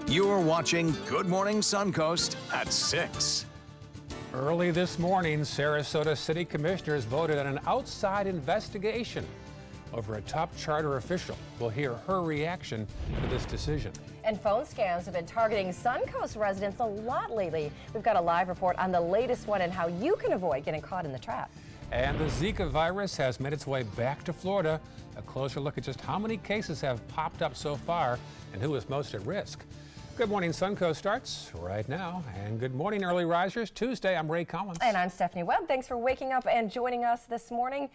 You're watching Good Morning Suncoast at 6. Early this morning, Sarasota City Commissioners voted on an outside investigation over a top charter official. We'll hear her reaction to this decision. And phone scams have been targeting Suncoast residents a lot lately. We've got a live report on the latest one and how you can avoid getting caught in the trap. And the Zika virus has made its way back to Florida. A closer look at just how many cases have popped up so far and who is most at risk. Good Morning Suncoast starts right now. And good morning, early risers. Tuesday, I'm Ray Collins. And I'm Stephanie Webb. Thanks for waking up and joining us this morning.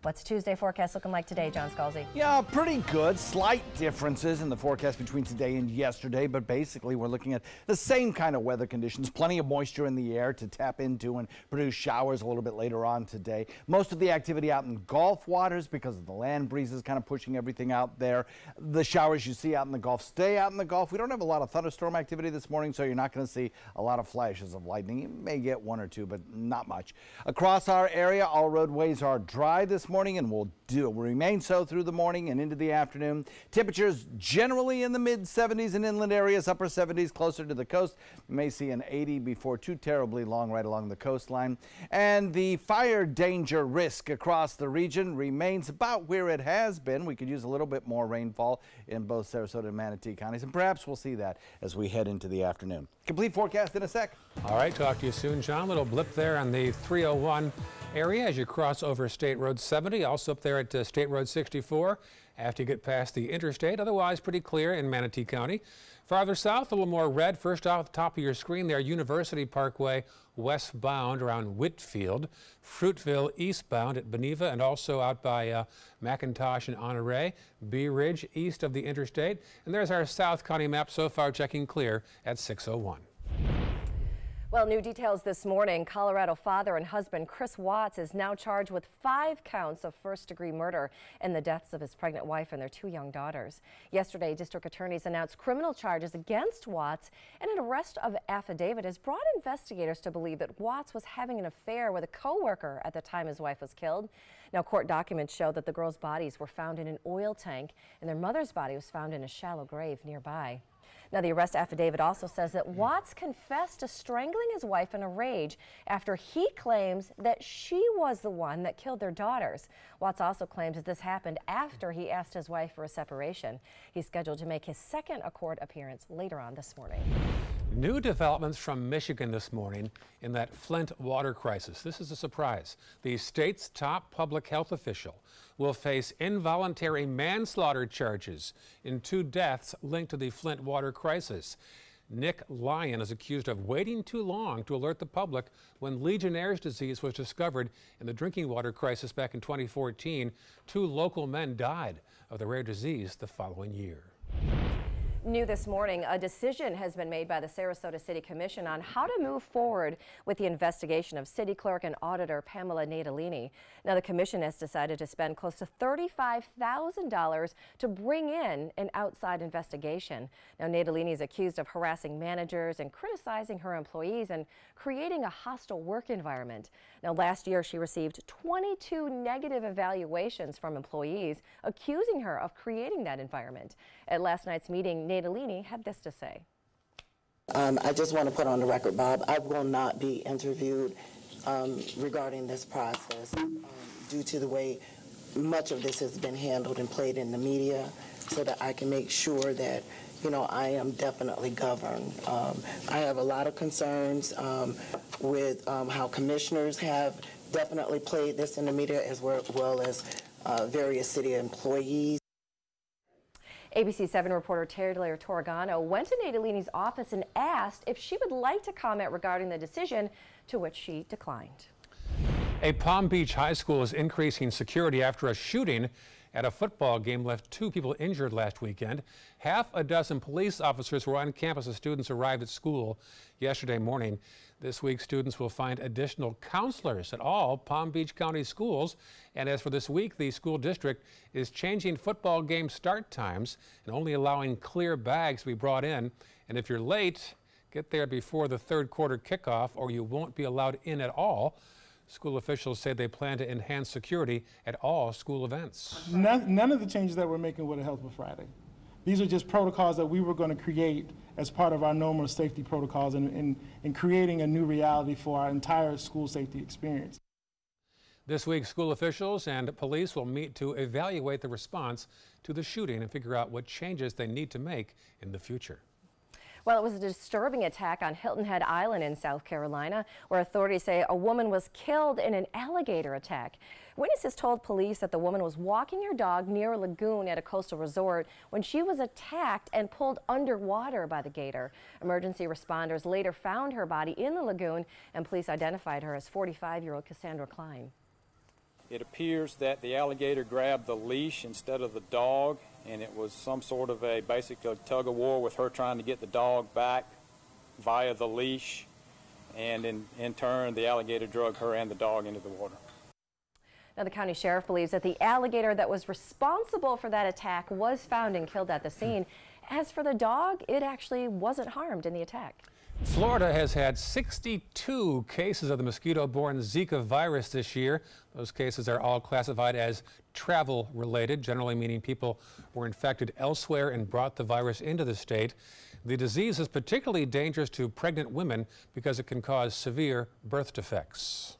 What's Tuesday forecast looking like today, John Scalzi? Yeah, pretty good. Slight differences in the forecast between today and yesterday, but basically we're looking at the same kind of weather conditions. Plenty of moisture in the air to tap into and produce showers a little bit later on today. Most of the activity out in Gulf waters because of the land breezes kind of pushing everything out there. The showers you see out in the Gulf stay out in the Gulf. We don't have a lot of thunderstorm activity this morning, so you're not going to see a lot of flashes of lightning. You may get one or two, but not much. Across our area, all roadways are dry this morning and will remain so through the morning and into the afternoon. Temperatures generally in the mid-70s in inland areas, upper 70s closer to the coast. You may see an 80 before too terribly long right along the coastline. And the fire danger risk across the region remains about where it has been. We could use a little bit more rainfall in both Sarasota and Manatee counties, and perhaps we'll see that as we head into the afternoon. Complete forecast in a sec. All right, talk to you soon, John. Little blip there on the 301 area as you cross over State Road 70, also up there at State Road 64 after you get past the interstate. Otherwise, pretty clear in Manatee County. Farther south, a little more red. First off the top of your screen there, University Parkway westbound around Whitfield, Fruitville eastbound at Beneva, and also out by McIntosh and Honore, Bee Ridge east of the interstate. And there's our South County map so far checking clear at 6:01. Well, new details this morning. Colorado father and husband Chris Watts is now charged with 5 counts of first-degree murder in the deaths of his pregnant wife and their 2 young daughters. Yesterday, district attorneys announced criminal charges against Watts, and an arrest of affidavit has brought investigators to believe that Watts was having an affair with a co-worker at the time his wife was killed. Now, court documents show that the girls' bodies were found in an oil tank, and their mother's body was found in a shallow grave nearby. Now, the arrest affidavit also says that Watts confessed to strangling his wife in a rage after he claims that she was the one that killed their daughters. Watts also claims that this happened after he asked his wife for a separation. He's scheduled to make his second court appearance later on this morning. New developments from Michigan this morning in that Flint water crisis. This is a surprise. The state's top public health official will face involuntary manslaughter charges in 2 deaths linked to the Flint water crisis. Nick Lyon is accused of waiting too long to alert the public when Legionnaire's disease was discovered in the drinking water crisis back in 2014. 2 local men died of the rare disease the following year. New this morning, a decision has been made by the Sarasota City Commission on how to move forward with the investigation of City Clerk and Auditor Pamela Natalini. Now, the Commission has decided to spend close to $35,000 to bring in an outside investigation. Now, Natalini is accused of harassing managers and criticizing her employees and creating a hostile work environment. Now, last year she received 22 negative evaluations from employees accusing her of creating that environment. At last night's meeting, Natalini had this to say. I just want to put on the record, Bob, I will not be interviewed regarding this process due to the way much of this has been handled and played in the media, so that I can make sure that, you know, I am definitely governed. I have a lot of concerns with how commissioners have definitely played this in the media, as well as various city employees. ABC 7 reporter Taylor Torregano went to Natalini's office and asked if she would like to comment regarding the decision, to which she declined. A Palm Beach high school is increasing security after a shooting at a football game left 2 people injured last weekend. Half a dozen police officers were on campus as students arrived at school yesterday morning. This week, students will find additional counselors at all Palm Beach County schools. And as for this week, the school district is changing football game start times and only allowing clear bags to be brought in. And if you're late, get there before the 3rd quarter kickoff or you won't be allowed in at all. School officials say they plan to enhance security at all school events. None of the changes that we're making would have helped with Friday. These are just protocols that we were going to create as part of our normal safety protocols and creating a new reality for our entire school safety experience. This week, school officials and police will meet to evaluate the response to the shooting and figure out what changes they need to make in the future. Well, it was a disturbing attack on Hilton Head Island in South Carolina, where authorities say a woman was killed in an alligator attack. Witnesses told police that the woman was walking her dog near a lagoon at a coastal resort when she was attacked and pulled underwater by the gator. Emergency responders later found her body in the lagoon, and police identified her as 45-year-old Cassandra Klein. It appears that the alligator grabbed the leash instead of the dog, and it was some sort of a basically tug of war with her trying to get the dog back via the leash, and in turn the alligator dragged her and the dog into the water. Now, the county sheriff believes that the alligator that was responsible for that attack was found and killed at the scene. As for the dog, it actually wasn't harmed in the attack. Florida has had 62 cases of the mosquito-borne Zika virus this year. Those cases are all classified as travel-related, generally meaning people were infected elsewhere and brought the virus into the state. The disease is particularly dangerous to pregnant women because it can cause severe birth defects.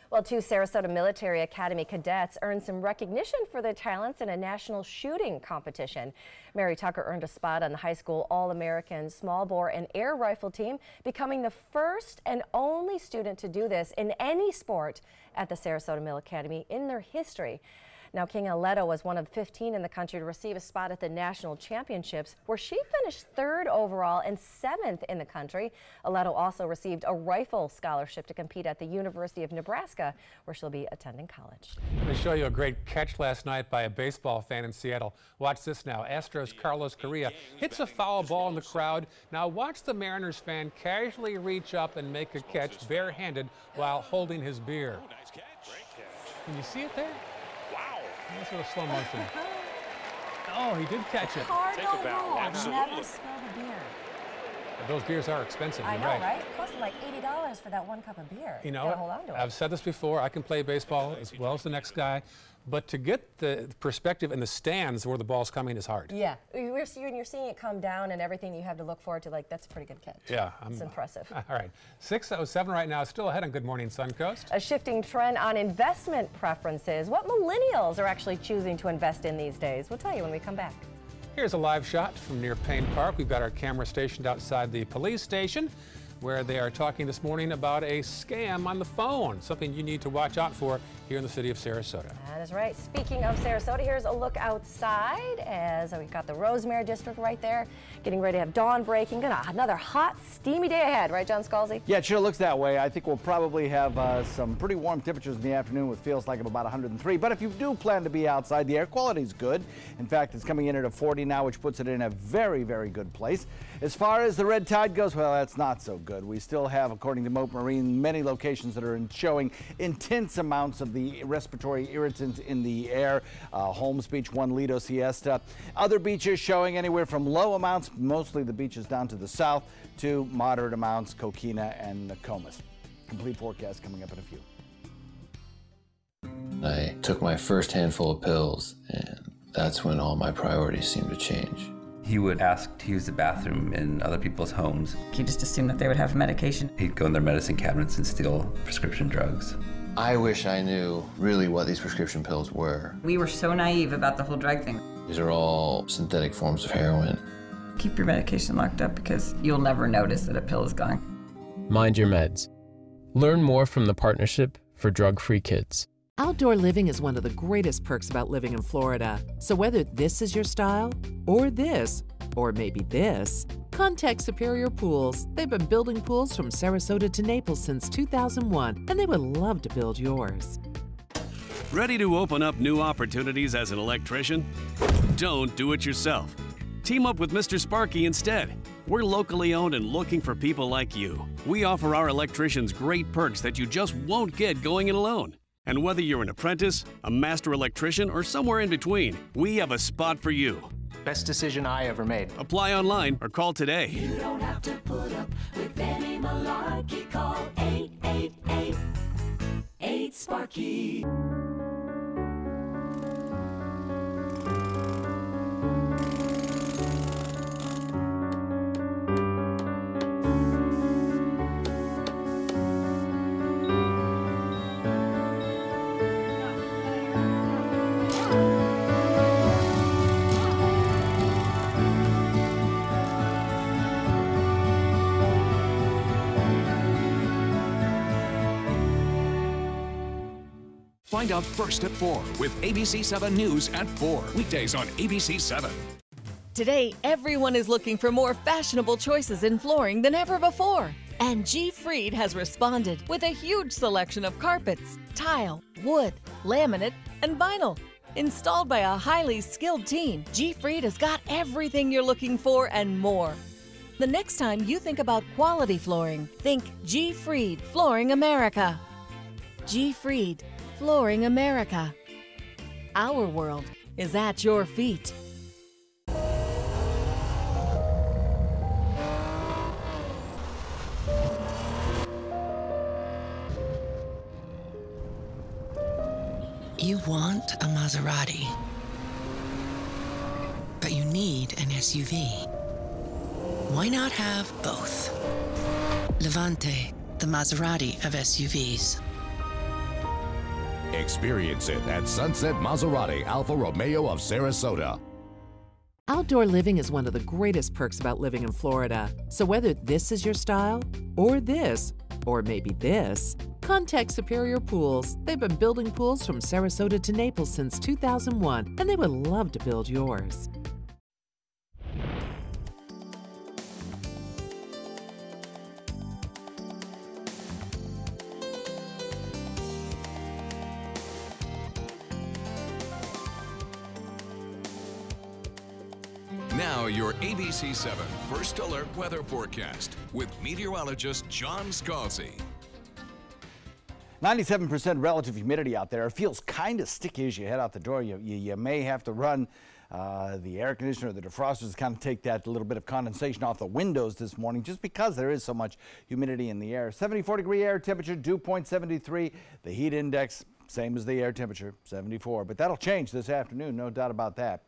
Well, 2 Sarasota Military Academy cadets earned some recognition for their talents in a national shooting competition. Mary Tucker earned a spot on the high school All-American small bore and air rifle team, becoming the first and only student to do this in any sport at the Sarasota Mill Academy in their history. Now, King Aledo was one of 15 in the country to receive a spot at the national championships, where she finished 3rd overall and 7th in the country. Aledo also received a rifle scholarship to compete at the University of Nebraska, where she'll be attending college. They show you a great catch last night by a baseball fan in Seattle. Watch this now. Astros Carlos Correa hits a foul ball in the crowd. Now watch the Mariners fan casually reach up and make a catch barehanded while holding his beer. Oh, nice catch. Great catch. Can you see it there? Wow. That's a little slow motion. Oh, he did catch it. Cardinal Think about rule, it. Absolutely. never spill the beer. Those beers are expensive. I You're know, right? right? It costed like $80 for that 1 cup of beer. You know, Gotta hold on to it. I've said this before, I can play baseball as well as the next guy, but to get the perspective in the stands where the ball's coming is hard. Yeah, you're seeing it come down and everything you have to look forward to, like, that's a pretty good catch. Yeah. It's impressive. All right, 6:07 right now, still ahead on Good Morning Suncoast. A shifting trend on investment preferences. What millennials are actually choosing to invest in these days. We'll tell you when we come back. Here's a live shot from near Payne Park. We've got our camera stationed outside the police station, where they are talking this morning about a scam on the phone, something you need to watch out for here in the city of Sarasota. That is right. Speaking of Sarasota, here's a look outside as we've got the Rosemary District right there, getting ready to have dawn breaking. Another hot, steamy day ahead, right, John Scalzi? Yeah, it sure looks that way. I think we'll probably have some pretty warm temperatures in the afternoon with feels like about 103. But if you do plan to be outside, the air quality is good. In fact, it's coming in at a 40 now, which puts it in a very, very good place. As far as the red tide goes, well, that's not so good. We still have, according to Moat Marine, many locations that are showing intense amounts of the respiratory irritants in the air. Holmes Beach, One Lido Siesta. Other beaches showing anywhere from low amounts, mostly the beaches down to the south, to moderate amounts, Coquina and Nokomis. Complete forecast coming up in a few. I took my first handful of pills, and that's when all my priorities seemed to change. He would ask to use the bathroom in other people's homes. He just assumed that they would have medication. He'd go in their medicine cabinets and steal prescription drugs. I wish I knew really what these prescription pills were. We were so naive about the whole drug thing. These are all synthetic forms of heroin. Keep your medication locked up because you'll never notice that a pill is gone. Mind your meds. Learn more from the Partnership for Drug-Free Kids. Outdoor living is one of the greatest perks about living in Florida. So whether this is your style, or this, or maybe this, contact Superior Pools. They've been building pools from Sarasota to Naples since 2001, and they would love to build yours. Ready to open up new opportunities as an electrician? Don't do it yourself. Team up with Mr. Sparky instead. We're locally owned and looking for people like you. We offer our electricians great perks that you just won't get going it alone. And whether you're an apprentice, a master electrician, or somewhere in between, we have a spot for you. Best decision I ever made. Apply online or call today. You don't have to put up with any malarkey. Call 888-8-SPARKY. Find out first at 4 with ABC 7 News at 4. Weekdays on ABC 7. Today, everyone is looking for more fashionable choices in flooring than ever before. And G. Fried has responded with a huge selection of carpets, tile, wood, laminate, and vinyl. Installed by a highly skilled team, G. Fried has got everything you're looking for and more. The next time you think about quality flooring, think G. Fried Flooring America. G. Fried Flooring America. Our world is at your feet. You want a Maserati, but you need an SUV. Why not have both? Levante, the Maserati of SUVs. Experience it at Sunset Maserati Alfa Romeo of Sarasota. Outdoor living is one of the greatest perks about living in Florida. So whether this is your style, or this, or maybe this, contact Superior Pools. They've been building pools from Sarasota to Naples since 2001, and they would love to build yours. Now your ABC 7 First Alert Weather Forecast with meteorologist John Scalzi. 97% relative humidity out there. It feels kind of sticky as you head out the door. You may have to run the air conditioner or the defrosters to kind of take that little bit of condensation off the windows this morning just because there is so much humidity in the air. 74-degree air temperature, dew point 73. The heat index, same as the air temperature, 74. But that'll change this afternoon, no doubt about that.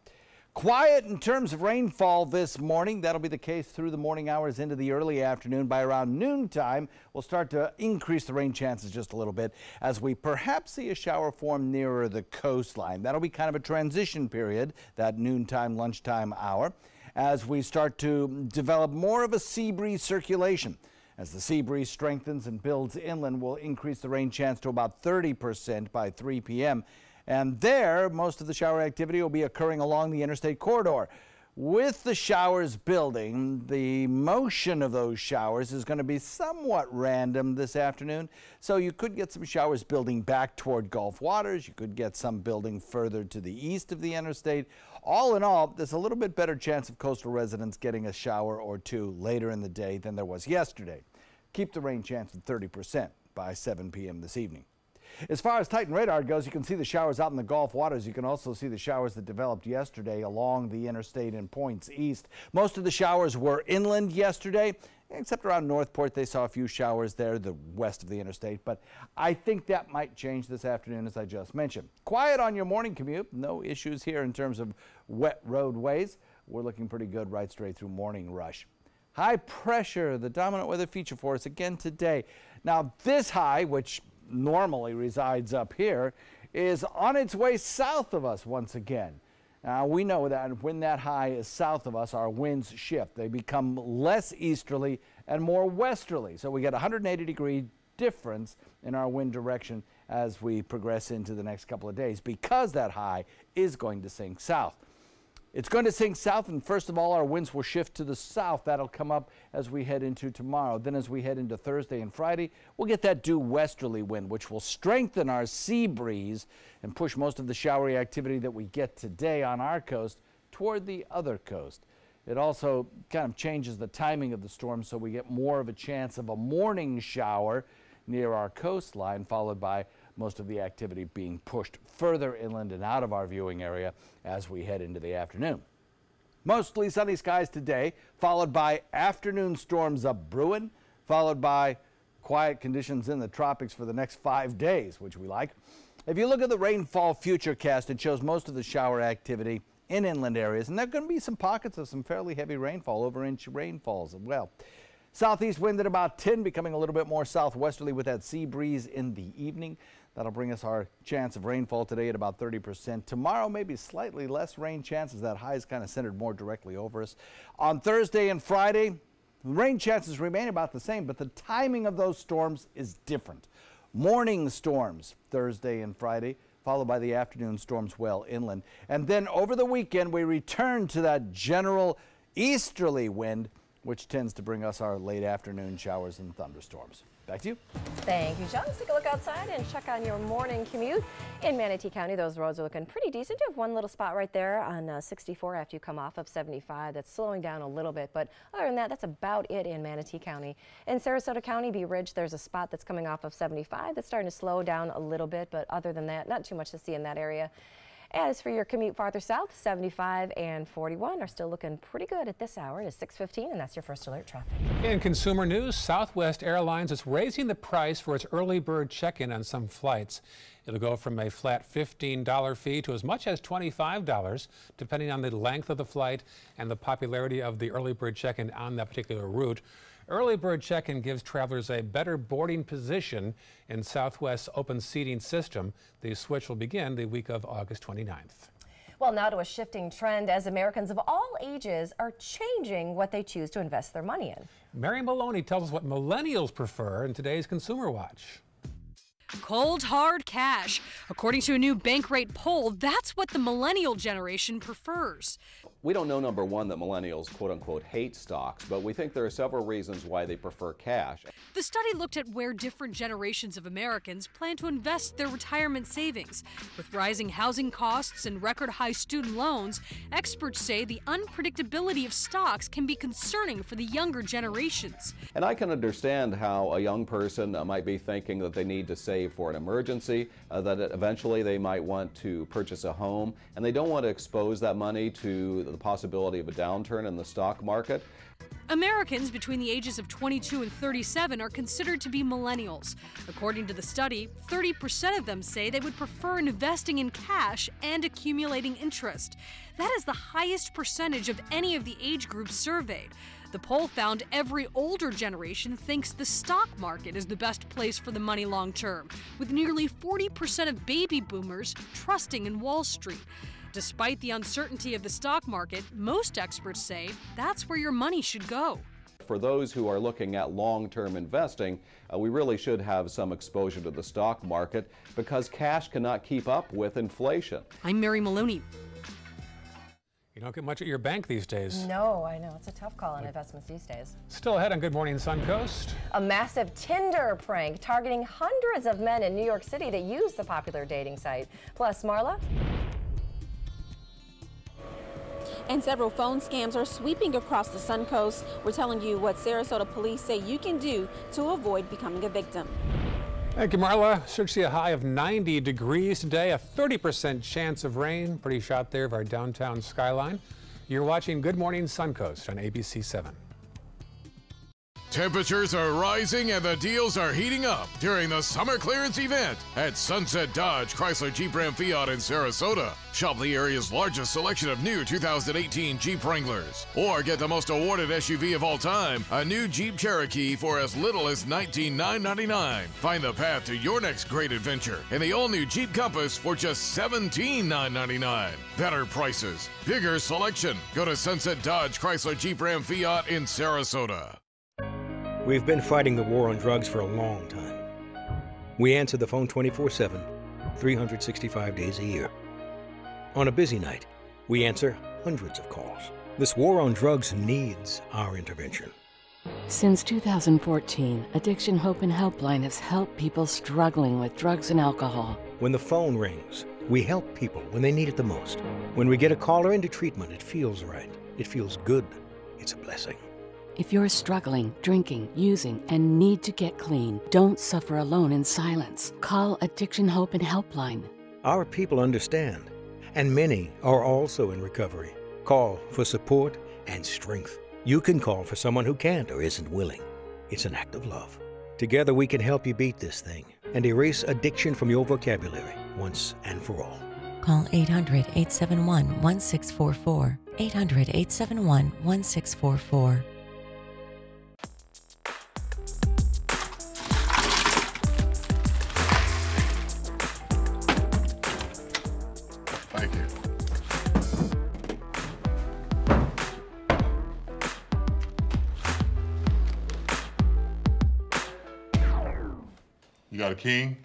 Quiet in terms of rainfall this morning. That'll be the case through the morning hours into the early afternoon. By around noontime, we'll start to increase the rain chances just a little bit as we perhaps see a shower form nearer the coastline. That'll be kind of a transition period, that noontime, lunchtime hour, as we start to develop more of a sea breeze circulation. As the sea breeze strengthens and builds inland, we'll increase the rain chance to about 30% by 3 p.m. And there, most of the shower activity will be occurring along the interstate corridor. With the showers building, the motion of those showers is going to be somewhat random this afternoon. So you could get some showers building back toward Gulf waters. You could get some building further to the east of the interstate. All in all, there's a little bit better chance of coastal residents getting a shower or two later in the day than there was yesterday. Keep the rain chance at 30% by 7 p.m. this evening. As far as Titan radar goes, you can see the showers out in the Gulf waters. You can also see the showers that developed yesterday along the interstate in points east. Most of the showers were inland yesterday, except around Northport. They saw a few showers there, the west of the interstate. But I think that might change this afternoon, as I just mentioned. Quiet on your morning commute. No issues here in terms of wet roadways. We're looking pretty good right straight through morning rush. High pressure, the dominant weather feature for us again today. Now, this high, which normally resides up here, is on its way south of us once again. Now we know that when that high is south of us, our winds shift. They become less easterly and more westerly. So we get a 180-degree difference in our wind direction as we progress into the next couple of days because that high is going to sink south. It's going to sink south, and first of all, our winds will shift to the south. That'll come up as we head into tomorrow. Then as we head into Thursday and Friday, we'll get that due westerly wind, which will strengthen our sea breeze and push most of the showery activity that we get today on our coast toward the other coast. It also kind of changes the timing of the storm, so we get more of a chance of a morning shower near our coastline, followed by most of the activity being pushed further inland and out of our viewing area as we head into the afternoon. Mostly sunny skies today, followed by afternoon storms up brewing, followed by quiet conditions in the tropics for the next 5 days, which we like. If you look at the rainfall futurecast, it shows most of the shower activity in inland areas, and there are going to be some pockets of some fairly heavy rainfall, over-inch rainfalls as well. Southeast wind at about 10, becoming a little bit more southwesterly with that sea breeze in the evening. That'll bring us our chance of rainfall today at about 30%. Tomorrow, maybe slightly less rain chances. That high is kind of centered more directly over us. On Thursday and Friday, rain chances remain about the same, but the timing of those storms is different. morning storms Thursday and Friday, followed by the afternoon storms well inland. And then over the weekend, we return to that general easterly wind, which tends to bring us our late afternoon showers and thunderstorms. Back to you. Thank you, John. Let's take a look outside and check on your morning commute. In Manatee County, those roads are looking pretty decent. You have one little spot right there on 64 after you come off of 75. That's slowing down a little bit, but other than that, that's about it in Manatee County. In Sarasota County, Bee Ridge, there's a spot that's coming off of 75 that's starting to slow down a little bit, but other than that, not too much to see in that area. As for your commute farther south, 75 and 41 are still looking pretty good at this hour. It is 6:15, and that's your first alert traffic. In consumer news, Southwest Airlines is raising the price for its early bird check-in on some flights. It'll go from a flat $15 fee to as much as $25, depending on the length of the flight and the popularity of the early bird check-in on that particular route. Early bird check-in gives travelers a better boarding position in Southwest's open seating system. The switch will begin the week of August 29th. Well, now to a shifting trend as Americans of all ages are changing what they choose to invest their money in. Mary Maloney tells us what millennials prefer in today's Consumer Watch. Cold, hard cash. According to a new Bankrate poll, that's what the millennial generation prefers. We don't know, number one, that millennials, quote unquote, hate stocks, but we think there are several reasons why they prefer cash. The study looked at where different generations of Americans plan to invest their retirement savings. With rising housing costs and record high student loans, experts say the unpredictability of stocks can be concerning for the younger generations. And I can understand how a young person might be thinking that they need to save for an emergency, that eventually they might want to purchase a home, and they don't want to expose that money to the possibility of a downturn in the stock market. Americans between the ages of 22 and 37 are considered to be millennials. According to the study, 30% of them say they would prefer investing in cash and accumulating interest. That is the highest percentage of any of the age groups surveyed. The poll found every older generation thinks the stock market is the best place for the money long term, with nearly 40% of baby boomers trusting in Wall Street. Despite the uncertainty of the stock market, most experts say that's where your money should go. For those who are looking at long-term investing, we really should have some exposure to the stock market because cash cannot keep up with inflation. I'm Mary Maloney. You don't get much at your bank these days. No, I know. It's a tough call on investments these days. Still ahead on Good Morning Suncoast. A massive Tinder prank targeting hundreds of men in New York City that use the popular dating site. Plus, Marla? And several phone scams are sweeping across the Suncoast. We're telling you what Sarasota police say you can do to avoid becoming a victim. Thank you, Marla. Should see a high of 90 degrees today, a 30% chance of rain. Pretty shot there of our downtown skyline. You're watching Good Morning Suncoast on ABC 7. Temperatures are rising and the deals are heating up during the summer clearance event at Sunset Dodge Chrysler Jeep Ram Fiat in Sarasota. Shop the area's largest selection of new 2018 Jeep Wranglers. Or get the most awarded SUV of all time, a new Jeep Cherokee for as little as $19,999. Find the path to your next great adventure in the all-new Jeep Compass for just $17,999. Better prices, bigger selection. Go to Sunset Dodge Chrysler Jeep Ram Fiat in Sarasota. We've been fighting the war on drugs for a long time. We answer the phone 24/7, 365 days a year. On a busy night, we answer hundreds of calls. This war on drugs needs our intervention. Since 2014, Addiction Hope and Helpline has helped people struggling with drugs and alcohol. When the phone rings, we help people when they need it the most. When we get a caller into treatment, it feels right. It feels good. It's a blessing. If you're struggling, drinking, using, and need to get clean, don't suffer alone in silence. Call Addiction Hope and Helpline. Our people understand, and many are also in recovery. Call for support and strength. You can call for someone who can't or isn't willing. It's an act of love. Together we can help you beat this thing and erase addiction from your vocabulary once and for all. Call 800-871-1644. 800-871-1644. Thank you. You got a king?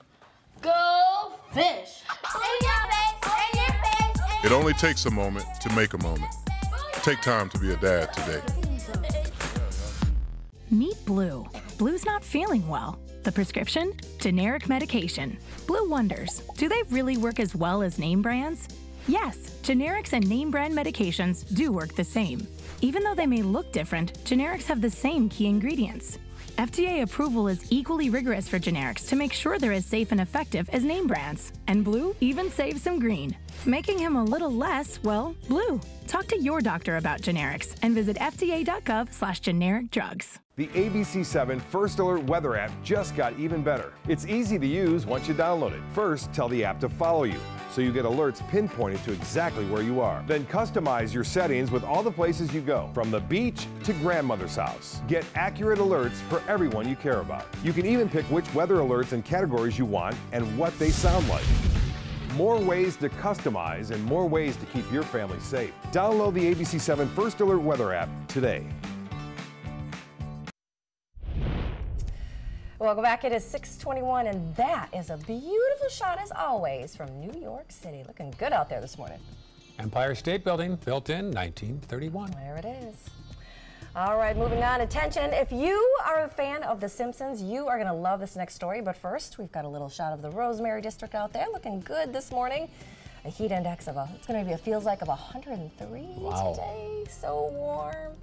Go fish! In your face, in your face, It only takes a moment to make a moment. Take time to be a dad today. Meet Blue. Blue's not feeling well. The prescription? Generic medication. Blue wonders, do they really work as well as name brands? Yes, generics and name brand medications do work the same. Even though they may look different, generics have the same key ingredients. FDA approval is equally rigorous for generics to make sure they're as safe and effective as name brands. And Blue even saves him green, making him a little less, well, blue. Talk to your doctor about generics and visit fda.gov/generic drugs. The ABC7 First Alert weather app just got even better. It's easy to use once you download it. First, tell the app to follow you, so you get alerts pinpointed to exactly where you are. Then customize your settings with all the places you go, from the beach to grandmother's house. Get accurate alerts for everyone you care about. You can even pick which weather alerts and categories you want and what they sound like. More ways to customize and more ways to keep your family safe. Download the ABC7 First Alert weather app today. Welcome back. It is 6:21, and that is a beautiful shot, as always, from New York City. Looking good out there this morning. Empire State Building, built in 1931. There it is. All right, moving on. Attention, if you are a fan of The Simpsons, you are going to love this next story. But first, we've got a little shot of the Rosemary District out there. Looking good this morning. A heat index of it's going to be feels like of 103 today. So warm.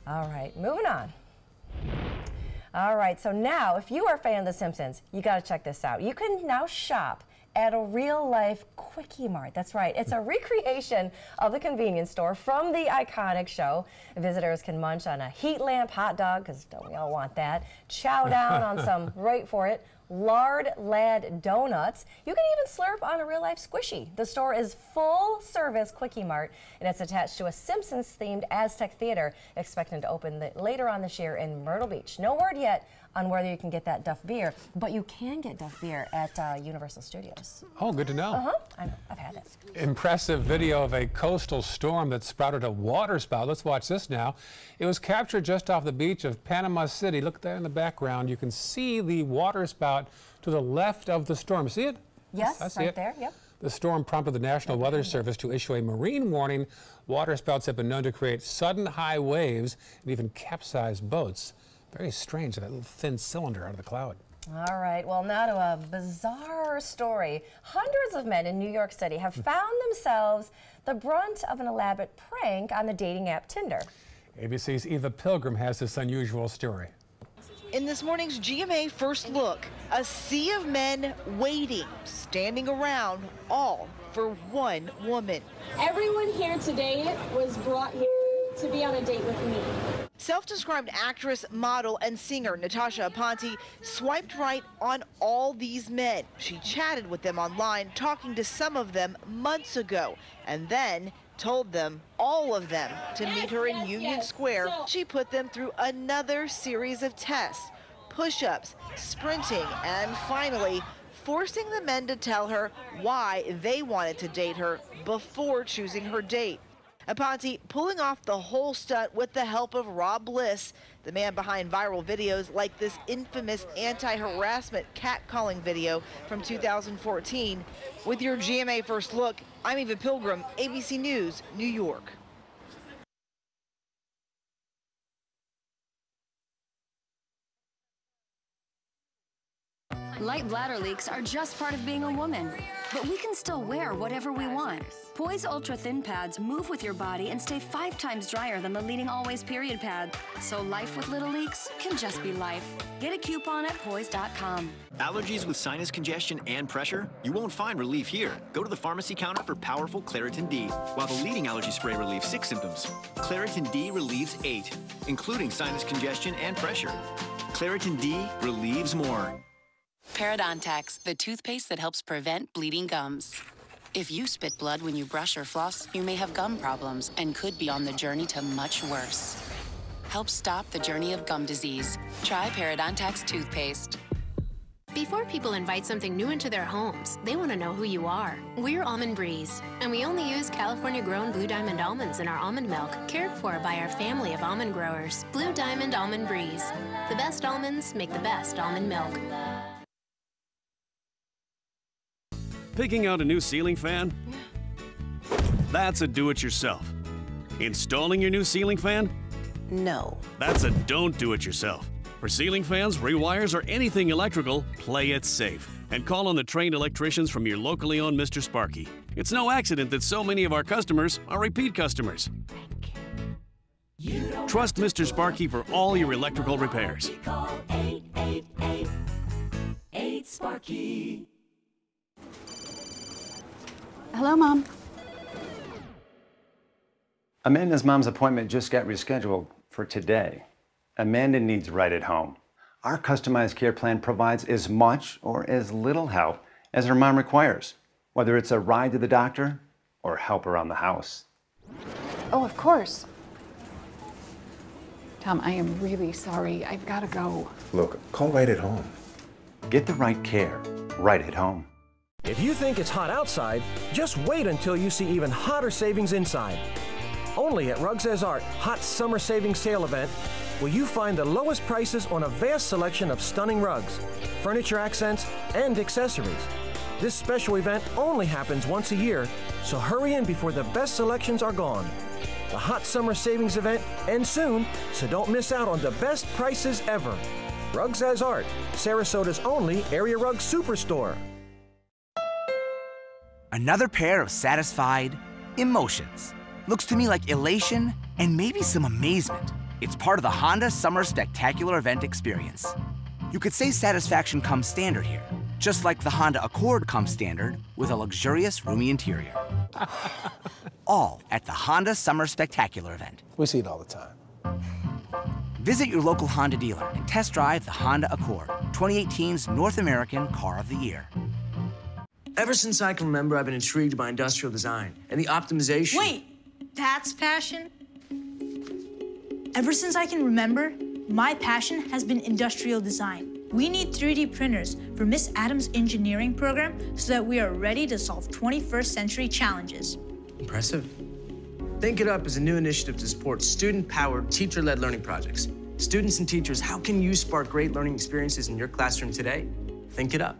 All right, moving on. All right, so now, if you are a fan of The Simpsons, you got to check this out. You can now shop at a real-life Quickie Mart. That's right. It's a recreation of the convenience store from the iconic show. Visitors can munch on a heat lamp hot dog, because don't we all want that, chow down on some, wait for it, lard-lad donuts. You can even slurp on a real-life squishy. The store is full-service Quickie Mart, and it's attached to a Simpsons-themed Aztec theater, expecting to open later on this year in Myrtle Beach. No word yet on whether you can get that Duff beer, but you can get Duff beer at Universal Studios. Oh, good to know. I know, I've had it. Impressive video of a coastal storm that sprouted a water spout. Let's watch this now. It was captured just off the beach of Panama City. Look there in the background. You can see the water spout to the left of the storm. See it? Yes, I see right it. there, yep. The storm prompted the National Weather Service to issue a marine warning. Water spouts have been known to create sudden high waves and even capsize boats. Very strange, that little thin cylinder out of the cloud. All right, well, now to a bizarre story. Hundreds of men in New York City have found themselves the brunt of an elaborate prank on the dating app Tinder. ABC's Eva Pilgrim has this unusual story. In this morning's GMA First Look, a sea of men waiting, standing around, all for one woman. Everyone here today was brought here to be on a date with me. Self-described actress, model, and singer Natasha Aponte swiped right on all these men. She chatted with them online, talking to some of them months ago, and then told them, all of them, to meet her in Union Square. She put them through another series of tests, push-ups, sprinting, and finally forcing the men to tell her why they wanted to date her before choosing her date. Aponte pulling off the whole stunt with the help of Rob Bliss, the man behind viral videos like this infamous anti-harassment catcalling video from 2014. With your GMA First Look, I'm Eva Pilgrim, ABC News, New York. Light bladder leaks are just part of being a woman, but we can still wear whatever we want. Poise Ultra Thin Pads move with your body and stay 5 times drier than the leading Always period pad. So life with little leaks can just be life. Get a coupon at poise.com. Allergies with sinus congestion and pressure? You won't find relief here. Go to the pharmacy counter for powerful Claritin D, while the leading allergy spray relieves 6 symptoms. Claritin D relieves 8, including sinus congestion and pressure. Claritin D relieves more. Parodontax, the toothpaste that helps prevent bleeding gums. If you spit blood when you brush or floss, you may have gum problems and could be on the journey to much worse. Help stop the journey of gum disease. Try Parodontax toothpaste. Before people invite something new into their homes, they want to know who you are. We're Almond Breeze, and we only use California-grown Blue Diamond almonds in our almond milk, cared for by our family of almond growers. Blue Diamond Almond Breeze. The best almonds make the best almond milk. Picking out a new ceiling fan? That's a do-it-yourself. Installing your new ceiling fan? No. That's a don't do it yourself. For ceiling fans, rewires, or anything electrical, play it safe. And call on the trained electricians from your locally owned Mr. Sparky. It's no accident that so many of our customers are repeat customers. Trust Mr. Sparky for all your electrical repairs. Call 888-8-SPARKY. Hello, Mom. Amanda's mom's appointment just got rescheduled for today. Amanda needs right at home. Our customized care plan provides as much or as little help as her mom requires, whether it's a ride to the doctor or help around the house. Oh, of course. Tom, I am really sorry. I've got to go. Look, call right at home. Get the right care right at home. If you think it's hot outside, just wait until you see even hotter savings inside. Only at Rugs As Art Hot Summer Savings Sale event will you find the lowest prices on a vast selection of stunning rugs, furniture accents, and accessories. This special event only happens once a year, so hurry in before the best selections are gone. The Hot Summer Savings event ends soon, so don't miss out on the best prices ever. Rugs As Art, Sarasota's only area rug superstore. Another pair of satisfied emotions. Looks to me like elation and maybe some amazement. It's part of the Honda Summer Spectacular Event experience. You could say satisfaction comes standard here, just like the Honda Accord comes standard with a luxurious, roomy interior. All at the Honda Summer Spectacular Event. We see it all the time. Visit your local Honda dealer and test drive the Honda Accord, 2018's North American Car of the Year. Ever since I can remember, I've been intrigued by industrial design and the optimization. Wait, that's passion? Ever since I can remember, my passion has been industrial design. We need 3D printers for Miss Adams' engineering program so that we are ready to solve 21st century challenges. Impressive. Think It Up is a new initiative to support student-powered, teacher-led learning projects. Students and teachers, how can you spark great learning experiences in your classroom today? Think It Up.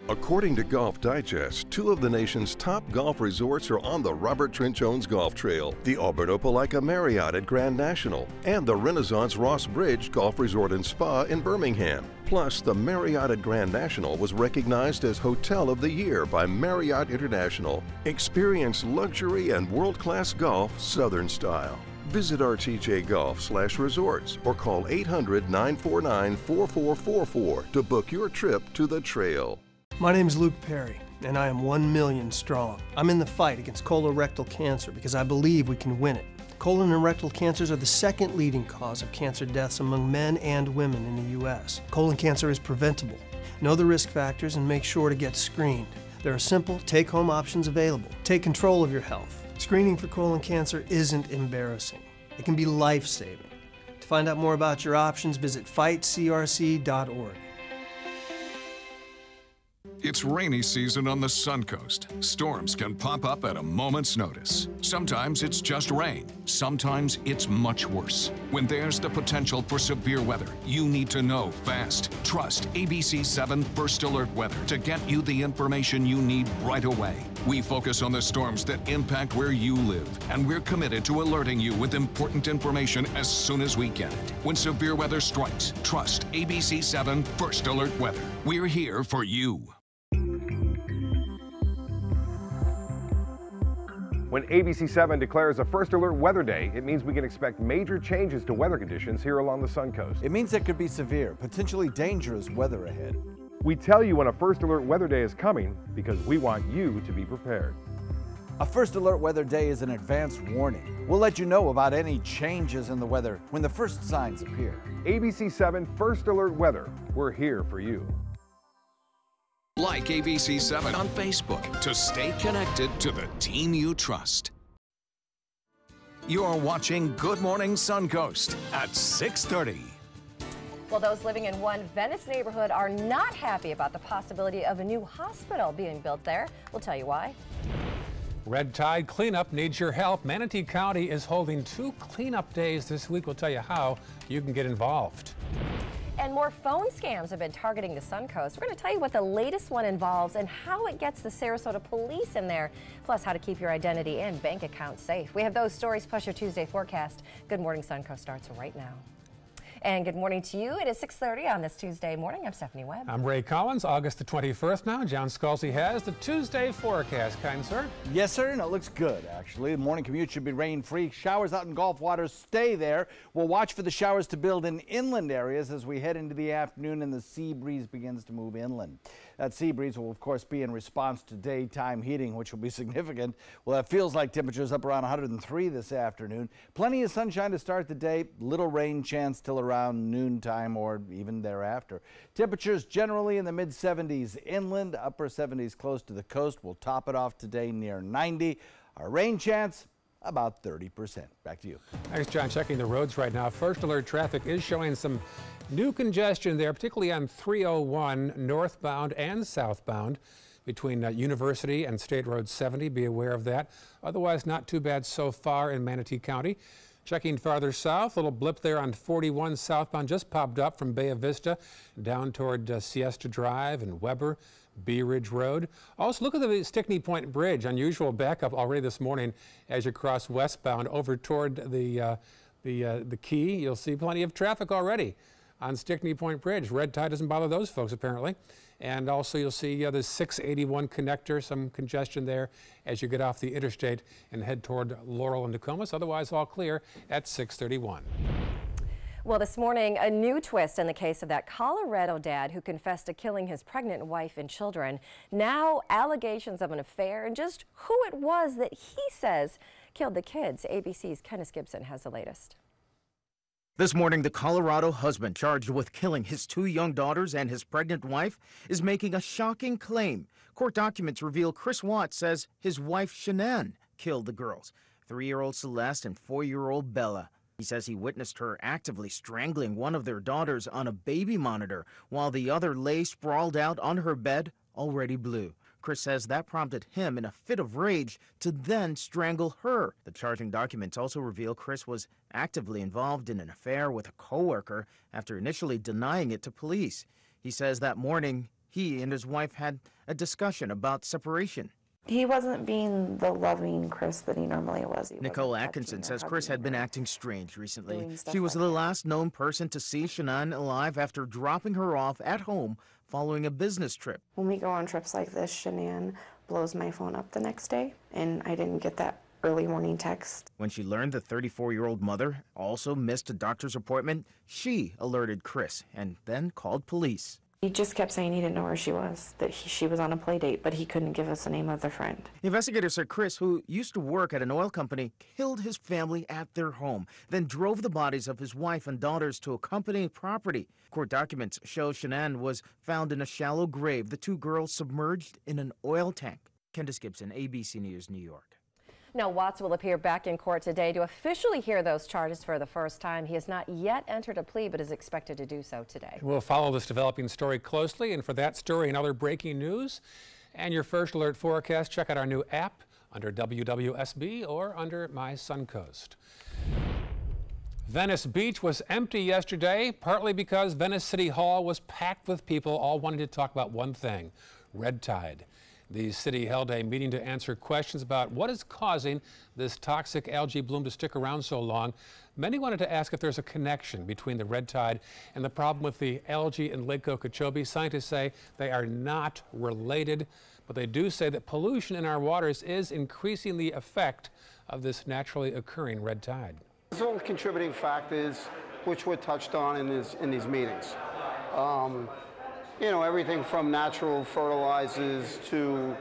According to Golf Digest, 2 of the nation's top golf resorts are on the Robert Trent Jones Golf Trail, the Auburn Opelika Marriott at Grand National, and the Renaissance Ross Bridge Golf Resort and Spa in Birmingham. Plus, the Marriott at Grand National was recognized as Hotel of the Year by Marriott International. Experience luxury and world-class golf Southern style. Visit rtjgolf/resorts or call 800-949-4444 to book your trip to the trail. My name's Luke Perry, and I am 1 million strong. I'm in the fight against colorectal cancer because I believe we can win it. Colon and rectal cancers are the second leading cause of cancer deaths among men and women in the U.S. Colon cancer is preventable. Know the risk factors and make sure to get screened. There are simple, take-home options available. Take control of your health. Screening for colon cancer isn't embarrassing. It can be life-saving. To find out more about your options, visit fightcrc.org. It's rainy season on the Suncoast. Storms can pop up at a moment's notice. Sometimes it's just rain. Sometimes it's much worse. When there's the potential for severe weather, you need to know fast. Trust ABC 7 First Alert Weather to get you the information you need right away. We focus on the storms that impact where you live, and we're committed to alerting you with important information as soon as we get it. When severe weather strikes, trust ABC 7 First Alert Weather. We're here for you. When ABC 7 declares a First Alert Weather Day, it means we can expect major changes to weather conditions here along the Suncoast. It means there could be severe, potentially dangerous weather ahead. We tell you when a First Alert Weather Day is coming because we want you to be prepared. A First Alert Weather Day is an advance warning. We'll let you know about any changes in the weather when the first signs appear. ABC 7 First Alert Weather, we're here for you. Like ABC 7 on Facebook to stay connected to the team you trust. You're watching Good Morning Suncoast at 6:30. Well, those living in one Venice neighborhood are not happy about the possibility of a new hospital being built there. We'll tell you why. Red Tide cleanup needs your help. Manatee County is holding 2 cleanup days this week. We'll tell you how you can get involved. And more phone scams have been targeting the Suncoast. We're going to tell you what the latest one involves and how it gets the Sarasota police in there, plus how to keep your identity and bank account safe. We have those stories plus your Tuesday forecast. Good Morning Suncoast starts right now. And good morning to you. It is 6:30 on this Tuesday morning. I'm Stephanie Webb. I'm Ray Collins. August the 21st now. John Scalzi has the Tuesday forecast. Kind sir? Yes, sir, and it looks good, actually. The morning commute should be rain-free. Showers out in Gulf waters stay there. We'll watch for the showers to build in inland areas as we head into the afternoon and the sea breeze begins to move inland. That sea breeze will, of course, be in response to daytime heating, which will be significant. Well, that feels like temperatures up around 103 this afternoon. Plenty of sunshine to start the day. Little rain chance till around noontime or even thereafter. Temperatures generally in the mid-70s inland, upper 70s close to the coast. We'll top it off today near 90. Our rain chance about 30%. Back to you. Thanks, John. Checking the roads right now. First alert traffic is showing some new congestion there, particularly on 301 northbound and southbound between University and State Road 70. Be aware of that. Otherwise, not too bad so far in Manatee County. Checking farther south, a little blip there on 41 southbound just popped up from Bay Vista down toward Siesta Drive and Weber, Bee Ridge Road. Also, look at the Stickney Point Bridge. Unusual backup already this morning as you cross westbound over toward the Key. You'll see plenty of traffic already on Stickney Point Bridge. Red tide doesn't bother those folks apparently. And also you'll see the 681 connector, some congestion there as you get off the interstate and head toward Laurel and Nokomis. Otherwise all clear at 631. Well, this morning, a new twist in the case of that Colorado dad who confessed to killing his pregnant wife and children. Now allegations of an affair and just who it was that he says killed the kids. ABC's Kenneth Gibson has the latest. This morning, the Colorado husband charged with killing his 2 young daughters and his pregnant wife is making a shocking claim. Court documents reveal Chris Watts says his wife Shanann killed the girls, 3-year-old Celeste and 4-year-old Bella. He says he witnessed her actively strangling one of their daughters on a baby monitor while the other lay sprawled out on her bed, already blue. Chris says that prompted him in a fit of rage to then strangle her. The charging documents also reveal Chris was actively involved in an affair with a coworker after initially denying it to police. He says that morning he and his wife had a discussion about separation. He wasn't being the loving Chris that he normally was. Nicole Atkinson says Chris had been acting strange recently. She was the last known person to see Shanann alive after dropping her off at home following a business trip. When we go on trips like this, Shanann blows my phone up the next day, and I didn't get that early morning text. When she learned the 34-year-old mother also missed a doctor's appointment, she alerted Chris and then called police. He just kept saying he didn't know where she was, that she was on a play date, but he couldn't give us the name of the friend. Investigators said Chris, who used to work at an oil company, killed his family at their home, then drove the bodies of his wife and daughters to a company property. Court documents show Shanann was found in a shallow grave, the 2 girls submerged in an oil tank. Candace Gibson, ABC News, New York. Now, Watts will appear back in court today to officially hear those charges for the first time. He has not yet entered a plea, but is expected to do so today. We'll follow this developing story closely, and for that story and other breaking news and your first alert forecast, check out our new app under WWSB or under My Suncoast. Venice Beach was empty yesterday, partly because Venice City Hall was packed with people all wanting to talk about one thing, red tide. The city held a meeting to answer questions about what is causing this toxic algae bloom to stick around so long. Many wanted to ask if there's a connection between the red tide and the problem with the algae in Lake Okeechobee. Scientists say they are not related, but they do say that pollution in our waters is increasing the effect of this naturally occurring red tide. There's all contributing factors which were touched on in these meetings. You know, everything from natural fertilizers to,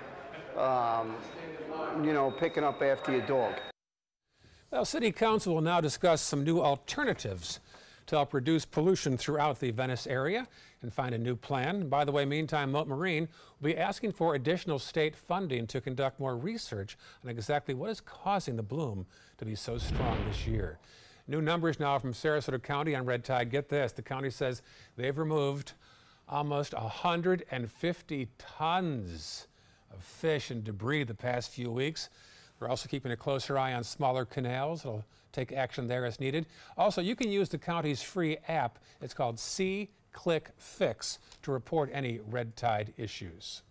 you know, picking up after your dog. Well, City Council will now discuss some new alternatives to help reduce pollution throughout the Venice area and find a new plan. By the way, meantime, Moat Marine will be asking for additional state funding to conduct more research on exactly what is causing the bloom to be so strong this year. New numbers now from Sarasota County on red tide. Get this, the county says they've removed almost 150 tons of fish and debris the past few weeks. We're also keeping a closer eye on smaller canals. It'll take action there as needed. Also, you can use the county's free app. It's called See, Click, Fix to report any red tide issues.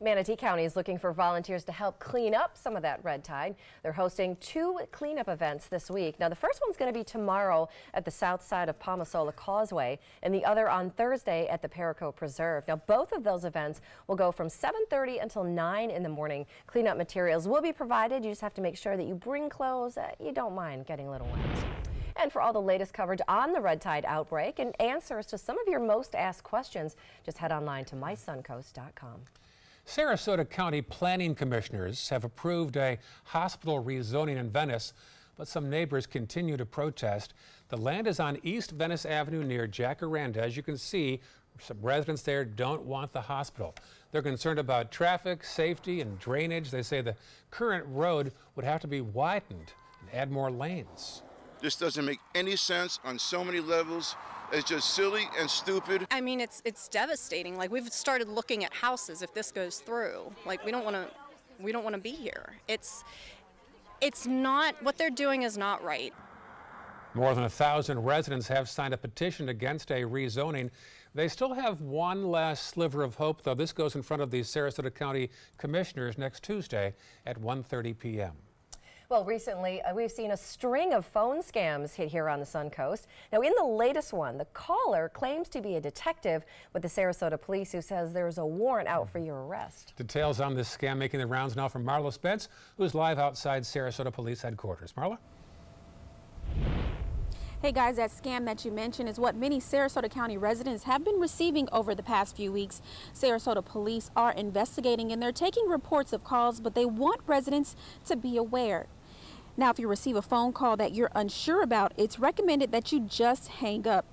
Manatee County is looking for volunteers to help clean up some of that red tide. They're hosting 2 cleanup events this week. Now, the first one's going to be tomorrow at the south side of Palmasola Causeway and the other on Thursday at the Perico Preserve. Now, both of those events will go from 7:30 until 9 in the morning. Cleanup materials will be provided. You just have to make sure that you bring clothes that you don't mind getting a little wet. And for all the latest coverage on the red tide outbreak and answers to some of your most asked questions, just head online to mysuncoast.com. Sarasota County Planning Commissioners have approved a hospital rezoning in Venice, but some neighbors continue to protest. The land is on East Venice Avenue near Jacaranda. As you can see, some residents there don't want the hospital. They're concerned about traffic, safety, and drainage. They say the current road would have to be widened and add more lanes. This doesn't make any sense on so many levels. It's just silly and stupid. I mean, it's devastating. Like, we've started looking at houses if this goes through. Like, we don't want to be here. It's not, what they're doing is not right. More than 1,000 residents have signed a petition against a rezoning. They still have one last sliver of hope, though. This goes in front of the Sarasota County Commissioners next Tuesday at 1:30 p.m. Well, recently, we've seen a string of phone scams hit here on the Suncoast. Now, in the latest one, the caller claims to be a detective with the Sarasota police who says there's a warrant out for your arrest. Details on this scam making the rounds now from Marla Spence, who's live outside Sarasota Police Headquarters. Marla? Hey guys, that scam that you mentioned is what many Sarasota County residents have been receiving over the past few weeks. Sarasota police are investigating and they're taking reports of calls, but they want residents to be aware. Now, if you receive a phone call that you're unsure about, it's recommended that you just hang up.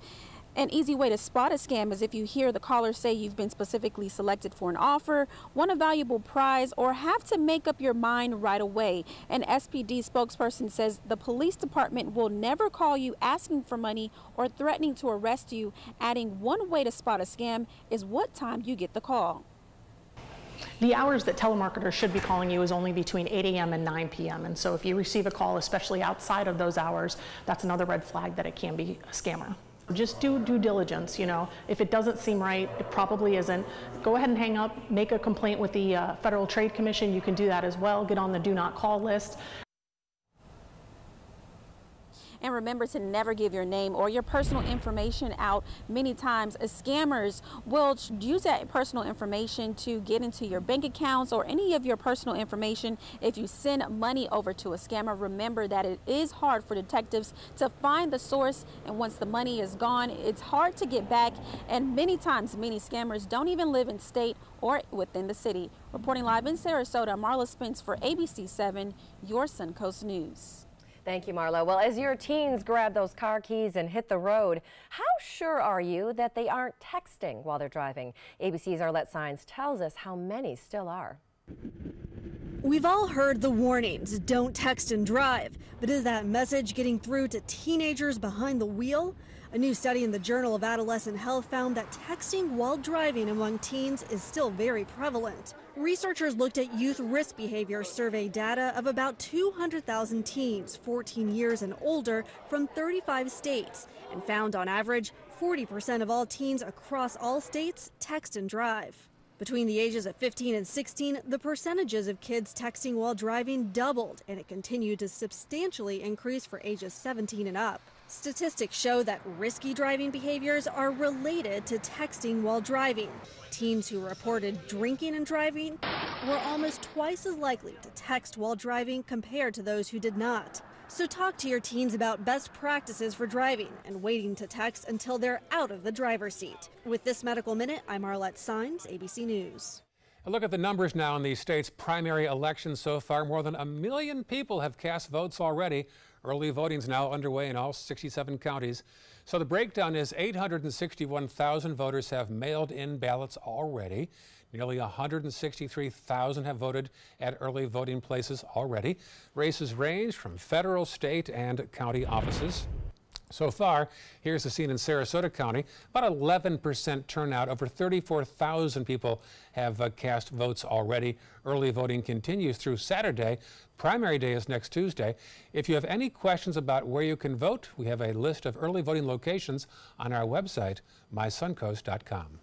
An easy way to spot a scam is if you hear the caller say you've been specifically selected for an offer, won a valuable prize, or have to make up your mind right away. An SPD spokesperson says the police department will never call you asking for money or threatening to arrest you, adding one way to spot a scam is what time you get the call. The hours that telemarketers should be calling you is only between 8 a.m. and 9 p.m. And so if you receive a call, especially outside of those hours, that's another red flag that it can be a scammer. Just do due diligence, you know. If it doesn't seem right, it probably isn't. Go ahead and hang up, make a complaint with the Federal Trade Commission. You can do that as well. Get on the do not call list. And remember to never give your name or your personal information out. Many times, scammers will use that personal information to get into your bank accounts or any of your personal information. If you send money over to a scammer, remember that it is hard for detectives to find the source, and once the money is gone, it's hard to get back. And many times, many scammers don't even live in state or within the city. Reporting live in Sarasota, Marla Spence for ABC 7, your Suncoast News. Thank you, Marlo. Well, as your teens grab those car keys and hit the road, how sure are you that they aren't texting while they're driving? ABC's Arlette Sines tells us how many still are. We've all heard the warnings, don't text and drive, but is that message getting through to teenagers behind the wheel? A new study in the Journal of Adolescent Health found that texting while driving among teens is still very prevalent. Researchers looked at youth risk behavior survey data of about 200,000 teens 14 years and older from 35 states and found on average 40% of all teens across all states text and drive. Between the ages of 15 and 16, the percentages of kids texting while driving doubled, and it continued to substantially increase for ages 17 and up. Statistics show that risky driving behaviors are related to texting while driving. Teens who reported drinking and driving were almost twice as likely to text while driving compared to those who did not. So talk to your teens about best practices for driving and waiting to text until they're out of the driver's seat. With this Medical Minute, I'm Arlette Sines, ABC News. A look at the numbers now in the state's primary elections so far. More than 1 million people have cast votes already. Early voting is now underway in all 67 counties. So the breakdown is 861,000 voters have mailed in ballots already. Nearly 163,000 have voted at early voting places already. Races range from federal, state, and county offices. So far, here's the scene in Sarasota County. About 11% turnout. Over 34,000 people have cast votes already. Early voting continues through Saturday. Primary day is next Tuesday. If you have any questions about where you can vote, we have a list of early voting locations on our website, mysuncoast.com.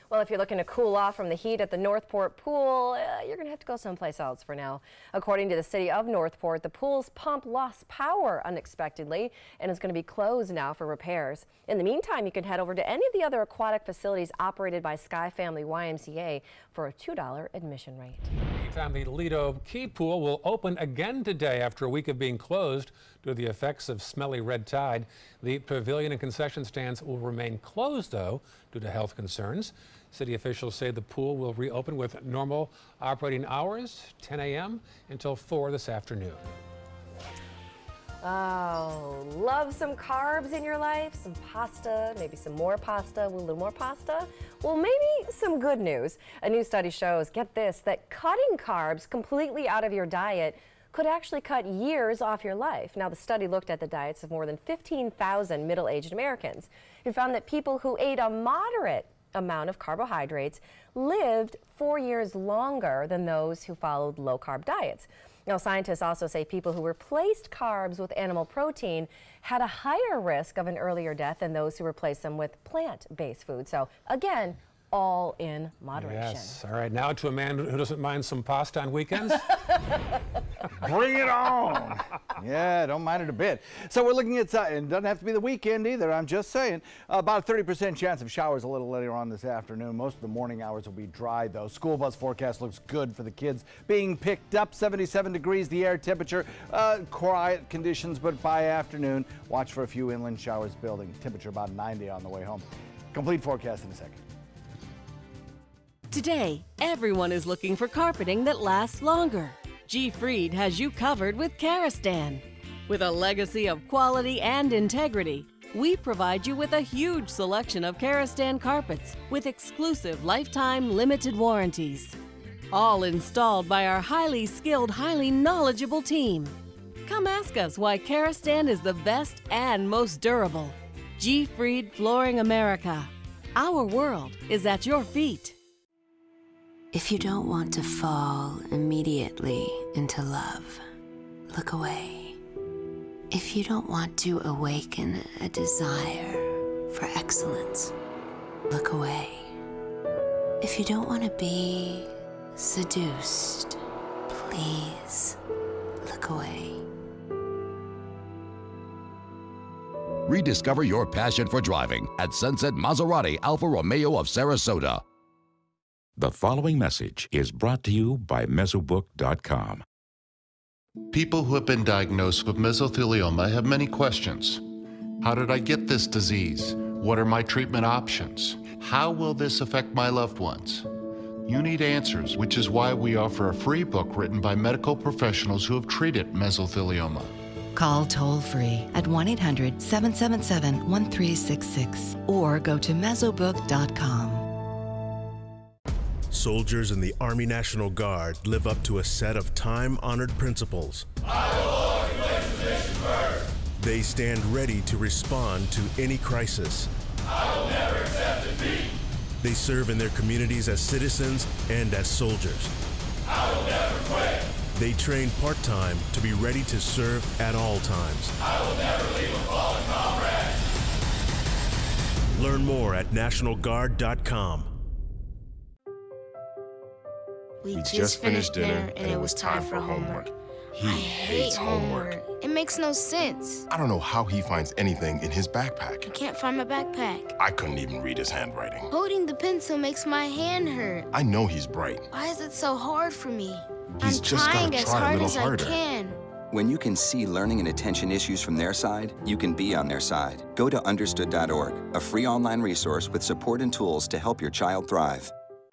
Well, if you're looking to cool off from the heat at the Northport pool, you're going to have to go someplace else for now. According to the city of Northport, the pool's pump lost power unexpectedly and is going to be closed now for repairs. In the meantime, you can head over to any of the other aquatic facilities operated by Sky Family YMCA for a $2 admission rate. Meantime, the Lido Key Pool will open again today after a week of being closed due to the effects of smelly red tide. The pavilion and concession stands will remain closed, though, due to health concerns. City officials say the pool will reopen with normal operating hours, 10 a.m. until 4 this afternoon. Oh, love some carbs in your life? Some pasta, maybe some more pasta, a little more pasta? Well, maybe some good news. A new study shows, get this, that cutting carbs completely out of your diet could actually cut years off your life. Now, the study looked at the diets of more than 15,000 middle-aged Americans who found that people who ate a moderate amount of carbohydrates lived 4 years longer than those who followed low-carb diets. Now, scientists also say people who replaced carbs with animal protein had a higher risk of an earlier death than those who replaced them with plant-based food. So, again, all in moderation. Yes. All right. Now to a man who doesn't mind some pasta on weekends. Bring it on. Yeah, don't mind it a bit. So we're looking at, it doesn't have to be the weekend either, I'm just saying. About a 30% chance of showers a little later on this afternoon. Most of the morning hours will be dry, though. School bus forecast looks good for the kids being picked up. 77 degrees the air temperature. Quiet conditions, but by afternoon, watch for a few inland showers building. Temperature about 90 on the way home. Complete forecast in a second. Today, everyone is looking for carpeting that lasts longer. G. Fried has you covered with Karastan. With a legacy of quality and integrity, we provide you with a huge selection of Karastan carpets with exclusive lifetime limited warranties. All installed by our highly skilled, highly knowledgeable team. Come ask us why Karastan is the best and most durable. G. Fried Flooring America. Our world is at your feet. If you don't want to fall immediately into love, look away. If you don't want to awaken a desire for excellence, look away. If you don't want to be seduced, please look away. Rediscover your passion for driving at Sunset Maserati Alfa Romeo of Sarasota. The following message is brought to you by Mesobook.com. People who have been diagnosed with mesothelioma have many questions. How did I get this disease? What are my treatment options? How will this affect my loved ones? You need answers, which is why we offer a free book written by medical professionals who have treated mesothelioma. Call toll-free at 1-800-777-1366 or go to mesobook.com. Soldiers in the Army National Guard live up to a set of time-honored principles. I will always place the mission first. They stand ready to respond to any crisis. I will never accept defeat. They serve in their communities as citizens and as soldiers. I will never quit. They train part-time to be ready to serve at all times. I will never leave a fallen comrade. Learn more at NationalGuard.com. We just finished dinner and it was time for homework. He hates homework. It makes no sense. I don't know how he finds anything in his I backpack. can't find my backpack. I couldn't even read his handwriting. Holding the pencil makes my hand hurt. I know he's bright. Why is it so hard for me? He's I'm just trying gotta as try a hard little as harder. I can. When you can see learning and attention issues from their side, you can be on their side. Go to understood.org, a free online resource with support and tools to help your child thrive.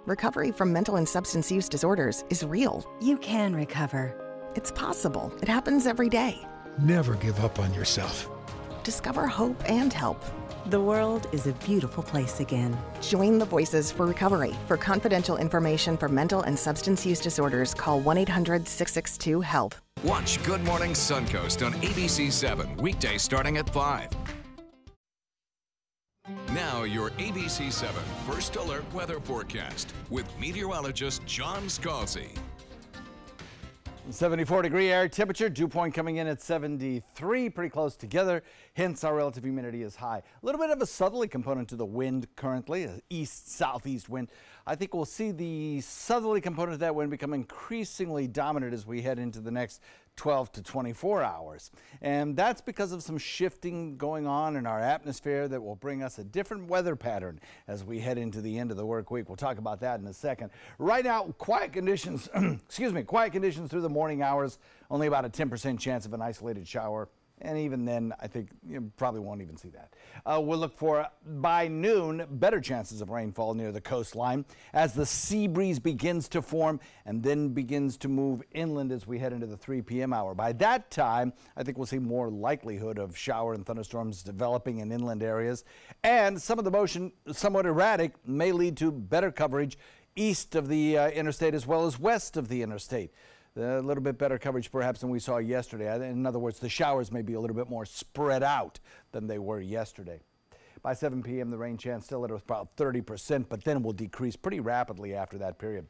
Recovery from mental and substance use disorders is real. You can recover. It's possible. It happens every day. Never give up on yourself. Discover hope and help. The world is a beautiful place again. Join the Voices for Recovery. For confidential information for mental and substance use disorders, call 1-800-662-HELP. Watch Good Morning Suncoast on ABC 7, weekdays starting at 5. Now your ABC 7 First Alert weather forecast with meteorologist John Scalzi. 74-degree air temperature, dew point coming in at 73, pretty close together, hence our relative humidity is high. A little bit of a southerly component to the wind currently, an east-southeast wind. I think we'll see the southerly component of that wind become increasingly dominant as we head into the next 12 to 24 hours. And that's because of some shifting going on in our atmosphere that will bring us a different weather pattern as we head into the end of the work week. We'll talk about that in a second. Right now, quiet conditions, quiet conditions through the morning hours, only about a 10% chance of an isolated shower. And even then, I think you probably won't even see that. We'll look for, by noon, better chances of rainfall near the coastline as the sea breeze begins to form and then begins to move inland as we head into the 3 p.m. hour. By that time, I think we'll see more likelihood of shower and thunderstorms developing in inland areas. And some of the motion, somewhat erratic, may lead to better coverage east of the interstate as well as west of the interstate. A little bit better coverage perhaps than we saw yesterday. In other words, the showers may be a little bit more spread out than they were yesterday. By 7 p.m., the rain chance still at about 30%, but then will decrease pretty rapidly after that period.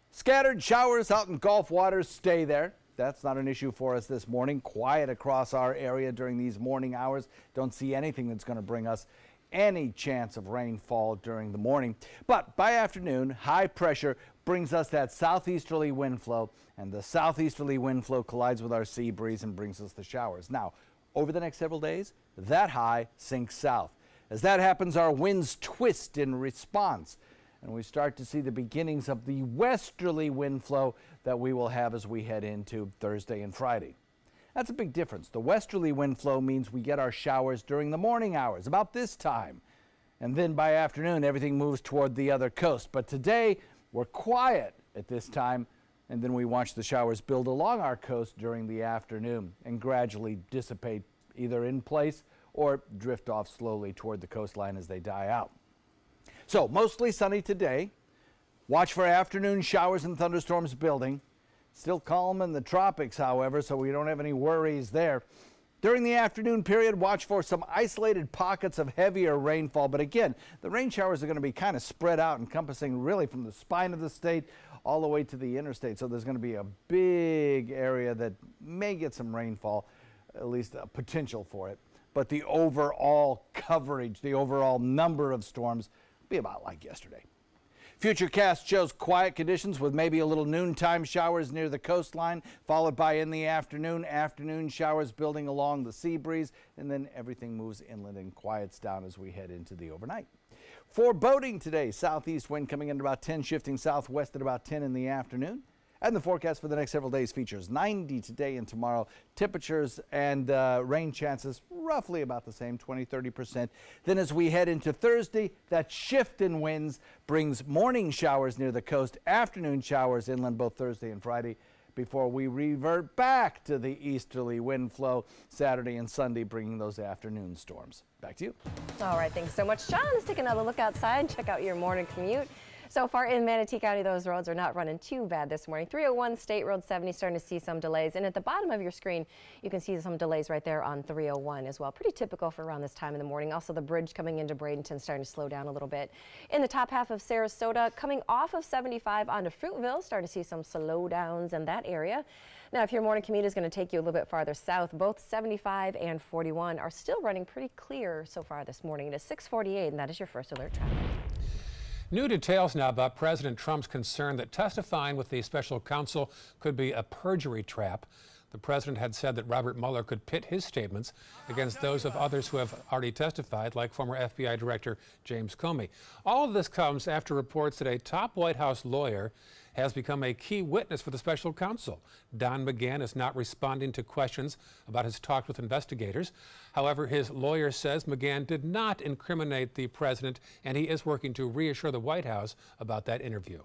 Scattered showers out in Gulf waters stay there. That's not an issue for us this morning. Quiet across our area during these morning hours. Don't see anything that's going to bring us any chance of rainfall during the morning. But by afternoon, high pressure brings us that southeasterly wind flow, and the southeasterly wind flow collides with our sea breeze and brings us the showers. Now, over the next several days, that high sinks south. As that happens, our winds twist in response, and we start to see the beginnings of the westerly wind flow that we will have as we head into Thursday and Friday. That's a big difference. The westerly wind flow means we get our showers during the morning hours, about this time. And then by afternoon, everything moves toward the other coast. But today, we're quiet at this time, and then we watch the showers build along our coast during the afternoon and gradually dissipate either in place or drift off slowly toward the coastline as they die out. So, mostly sunny today. Watch for afternoon showers and thunderstorms building. Still calm in the tropics, however, so we don't have any worries there. During the afternoon period, watch for some isolated pockets of heavier rainfall. But again, the rain showers are going to be kind of spread out, encompassing really from the spine of the state all the way to the interstate. So there's going to be a big area that may get some rainfall, at least a potential for it. But the overall coverage, the overall number of storms will be about like yesterday. Futurecast shows quiet conditions with maybe a little noontime showers near the coastline, followed by in the afternoon showers building along the sea breeze, and then everything moves inland and quiets down as we head into the overnight. For boating today, southeast wind coming in at about 10, shifting southwest at about 10 in the afternoon. And the forecast for the next several days features 90 today and tomorrow. Temperatures and rain chances roughly about the same, 20–30%. Then as we head into Thursday, that shift in winds brings morning showers near the coast, afternoon showers inland both Thursday and Friday, before we revert back to the easterly wind flow Saturday and Sunday, bringing those afternoon storms. Back to you. All right, thanks so much, John. Let's take another look outside and check out your morning commute. So far in Manatee County, those roads are not running too bad this morning. 301 State Road 70 starting to see some delays. And at the bottom of your screen, you can see some delays right there on 301 as well. Pretty typical for around this time in the morning. Also, the bridge coming into Bradenton starting to slow down a little bit. In the top half of Sarasota, coming off of 75 onto Fruitville, starting to see some slowdowns in that area. Now, if your morning commute is going to take you a little bit farther south, both 75 and 41 are still running pretty clear so far this morning. It is 6:48, and that is your first alert traffic. New details now about President Trump's concern that testifying with the special counsel could be a perjury trap. The president had said that Robert Mueller could pit his statements against those of others who have already testified, like former FBI Director James Comey. All of this comes after reports that a top White House lawyer has become a key witness for the special counsel. Don McGahn is not responding to questions about his talks with investigators. However, his lawyer says McGahn did not incriminate the president, and he is working to reassure the White House about that interview.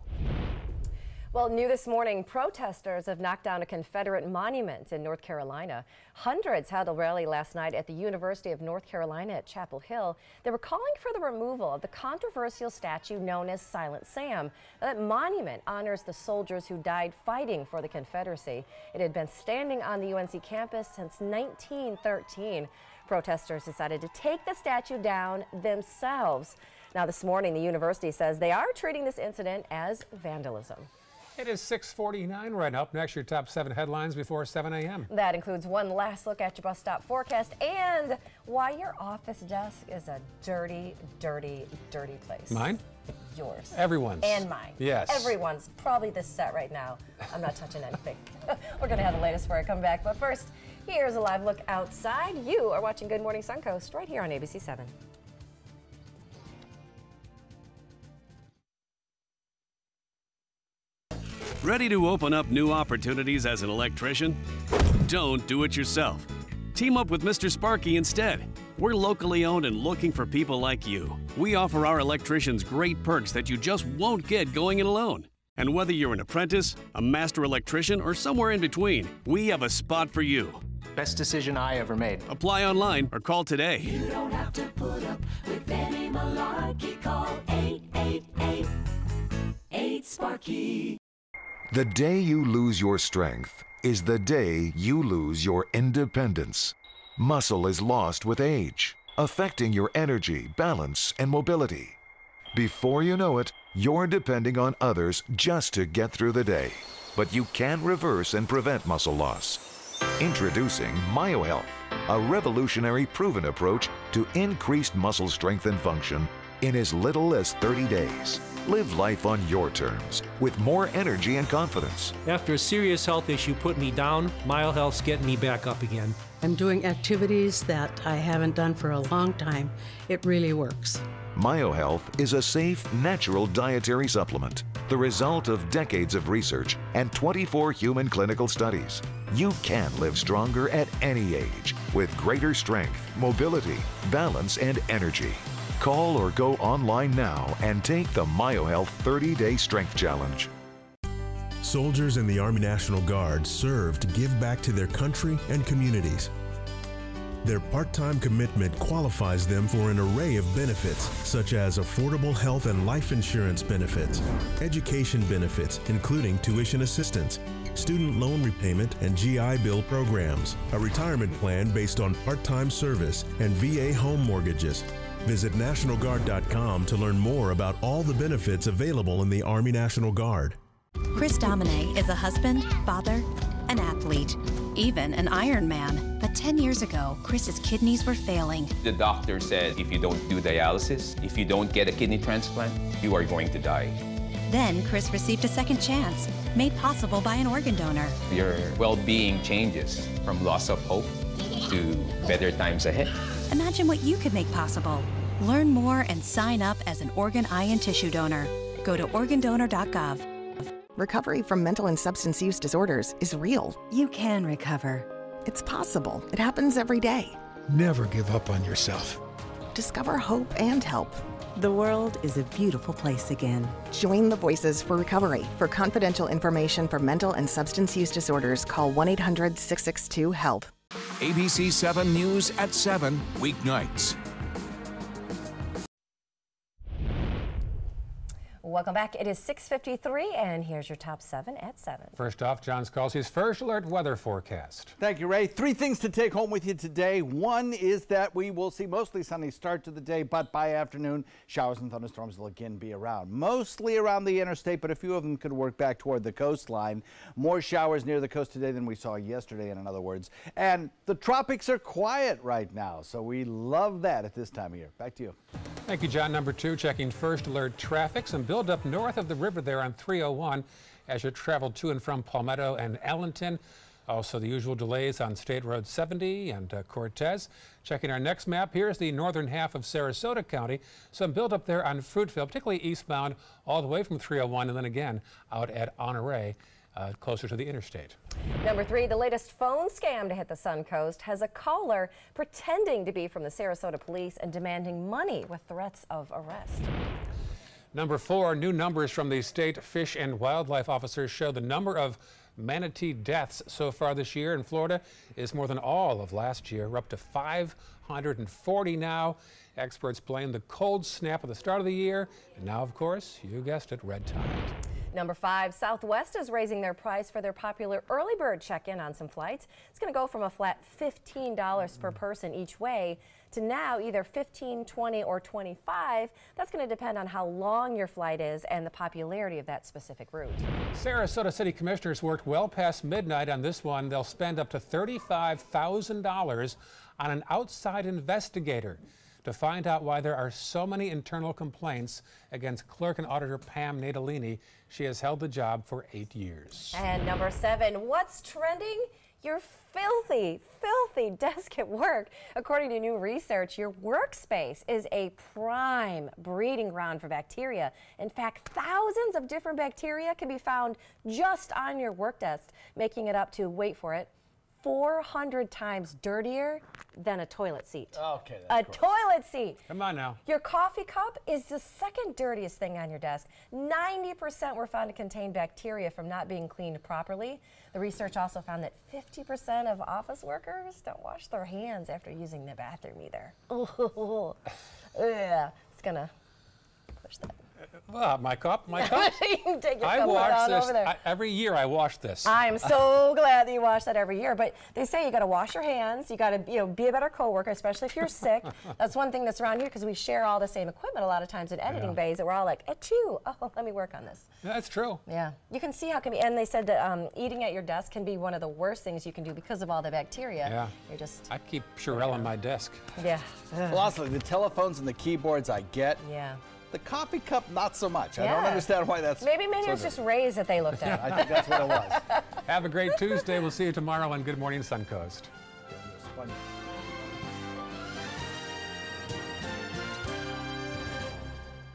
Well, new this morning, protesters have knocked down a Confederate monument in North Carolina. Hundreds held a rally last night at the University of North Carolina at Chapel Hill. They were calling for the removal of the controversial statue known as Silent Sam. That monument honors the soldiers who died fighting for the Confederacy. It had been standing on the UNC campus since 1913. Protesters decided to take the statue down themselves. Now this morning, the university says they are treating this incident as vandalism. It is 6:49 right now. Up next, your top 7 headlines before 7 a.m. That includes one last look at your bus stop forecast and why your office desk is a dirty, dirty, dirty place. Mine? Yours. Everyone's. And mine. Yes. Everyone's. Probably this set right now. I'm not touching anything. We're going to have the latest before I come back. But first, here's a live look outside. You are watching Good Morning Suncoast right here on ABC 7. Ready to open up new opportunities as an electrician? Don't do it yourself. Team up with Mr. Sparky instead. We're locally owned and looking for people like you. We offer our electricians great perks that you just won't get going it alone. And whether you're an apprentice, a master electrician, or somewhere in between, we have a spot for you. Best decision I ever made. Apply online or call today. You don't have to put up with any malarkey. Call 888-8-SPARKY. The day you lose your strength is the day you lose your independence. Muscle is lost with age, affecting your energy, balance, and mobility. Before you know it, you're depending on others just to get through the day. But you can reverse and prevent muscle loss. Introducing MyoHealth, a revolutionary proven approach to increased muscle strength and function in as little as 30 days. Live life on your terms with more energy and confidence. After a serious health issue put me down, MyoHealth's getting me back up again. I'm doing activities that I haven't done for a long time. It really works. MyoHealth is a safe, natural dietary supplement, the result of decades of research and 24 human clinical studies. You can live stronger at any age with greater strength, mobility, balance, and energy. Call or go online now and take the MyoHealth 30-Day Strength Challenge. Soldiers in the Army National Guard serve to give back to their country and communities. Their part-time commitment qualifies them for an array of benefits, such as affordable health and life insurance benefits, education benefits, including tuition assistance, student loan repayment and GI Bill programs, a retirement plan based on part-time service, and VA home mortgages. Visit NationalGuard.com to learn more about all the benefits available in the Army National Guard. Chris Domine is a husband, father, an athlete, even an Ironman. But 10 years ago, Chris's kidneys were failing. The doctor said if you don't do dialysis, if you don't get a kidney transplant, you are going to die. Then Chris received a second chance, made possible by an organ donor. Your well-being changes from loss of hope to better times ahead. Imagine what you could make possible. Learn more and sign up as an organ, eye, and tissue donor. Go to organdonor.gov. Recovery from mental and substance use disorders is real. You can recover. It's possible. It happens every day. Never give up on yourself. Discover hope and help. The world is a beautiful place again. Join the Voices for Recovery. For confidential information for mental and substance use disorders, call 1-800-662-HELP. ABC 7 News at 7, weeknights. Welcome back. It is 6:53, and here's your top 7 at 7. First off, John Scalzi's first alert weather forecast. Thank you, Ray. 3 things to take home with you today. One is that we will see mostly sunny start to the day, but by afternoon, showers and thunderstorms will again be around. Mostly around the interstate, but a few of them could work back toward the coastline. More showers near the coast today than we saw yesterday, in other words. And the tropics are quiet right now, so we love that at this time of year. Back to you. Thank you, John. Number 2, checking first alert traffic. Some build up north of the river there on 301 as you travel to and from Palmetto and Allenton. Also the usual delays on State Road 70 and Cortez. Checking our next map, here's the northern half of Sarasota County. Some build up there on Fruitville, particularly eastbound all the way from 301 and then again out at Honore. Closer to the interstate. Number 3, the latest phone scam to hit the Suncoast has a caller pretending to be from the Sarasota police and demanding money with threats of arrest. Number 4, new numbers from the state fish and wildlife officers show the number of manatee deaths so far this year in Florida is more than all of last year. We're up to 540 now. Experts blame the cold snap at the start of the year. And now, of course, you guessed it, red tide. Number 5, Southwest is raising their price for their popular early bird check-in on some flights. It's going to go from a flat $15 per person each way to now either $15, $20, or $25. That's going to depend on how long your flight is and the popularity of that specific route. Sarasota City Commissioners worked well past midnight on this one. They'll spend up to $35,000 on an outside investigator to find out why there are so many internal complaints against Clerk and Auditor Pam Natalini. She has held the job for 8 years. And number 7, what's trending? Your filthy desk at work. According to new research, your workspace is a prime breeding ground for bacteria. In fact, thousands of different bacteria can be found just on your work desk, making it up to, wait for it, 400 times dirtier than a toilet seat. Okay, a toilet seat. Come on now. Your coffee cup is the second dirtiest thing on your desk. 90% were found to contain bacteria from not being cleaned properly. The research also found that 50% of office workers don't wash their hands after using the bathroom either. It's gonna push that. My cup. You can take your I cup wash on this over there. every year. I wash this. I'm so glad that you wash that every year. But they say you got to wash your hands. You got to, be a better coworker, especially if you're sick. That's one thing that's around here because we share all the same equipment a lot of times in editing bays that we're all like, achoo, oh, let me work on this. That's true. Yeah, you can see how it can be. And they said that eating at your desk can be one of the worst things you can do because of all the bacteria. Yeah. You're just. I keep Purell on my desk. Yeah. Well, also, the telephones and the keyboards I get. Yeah. The coffee cup, not so much. Yeah. I don't understand why that's Maybe so it's just Ray's that they looked at. I think that's what it was. Have a great Tuesday. We'll see you tomorrow on Good Morning Suncoast. Sponge.